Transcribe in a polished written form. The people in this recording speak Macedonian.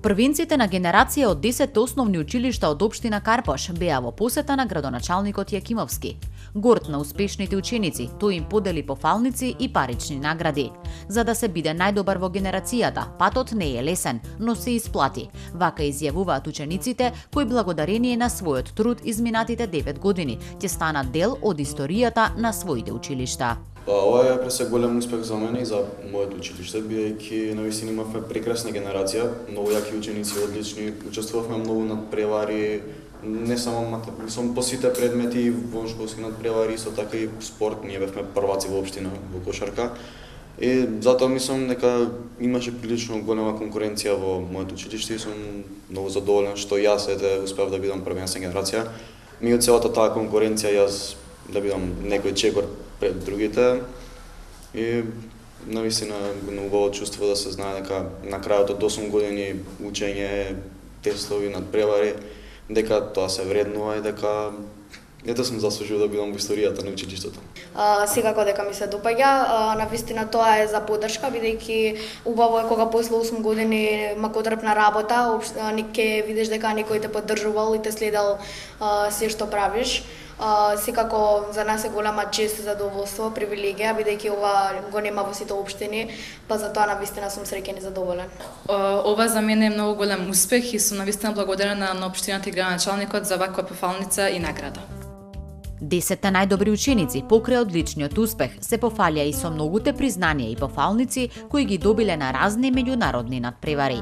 Првинците на генерација од 10 основни училишта од општина Карпош беа во посета на градоначалникот Јакимовски. Горд на успешните ученици, тој им подели пофалници и парични награди. За да се биде најдобар во генерацијата, патот не е лесен, но се исплати. Вака изјавуваат учениците кои благодарение на својот труд изминатите 9 години ќе станат дел од историјата на своите училишта. Ова е пресек голем успех за мене и за моето училиште, бидејќи навистина имавме прекрасна генерација, многу јаки ученици, одлични, учествувавме многу надпревари, не само по сите предмети, воншколски надпревари, исто така и спорт, ние бевме прваци во општина во кошарка. И затоа мислам дека имаше прилично голема конкуренција во моето училиште и сум многу задоволен што јас успеав да бидам првенствена генерација. Од целата таа конкуренција јас да бидам некој чекор пред другите и навистина го убаво чувство да се знае дека на крајот од 8 години учење, тестови, надпревари, дека тоа се вреднува и дека сум заслужил да бидам во историјата на училиштето. Секако дека ми се допаѓа, навистина тоа е за поддршка, бидејќи убаво е кога после 8 години макотрпна работа, ќе видиш дека некој те поддржувал и те следел се што правиш. Секако за нас е голема чест, задоволство, привилегија, бидејќи ова го нема во сите општини, па затоа навистина сум среќен и задоволен. Ова за мене е многу голем успех и сум навистина благодарна на општината и градоначалникот за ваква пофалница и награда. 10 најдобри ученици покрај одличниот успех се пофалија и со многуте признанија и пофалници кои ги добиле на разни меѓународни надпревари.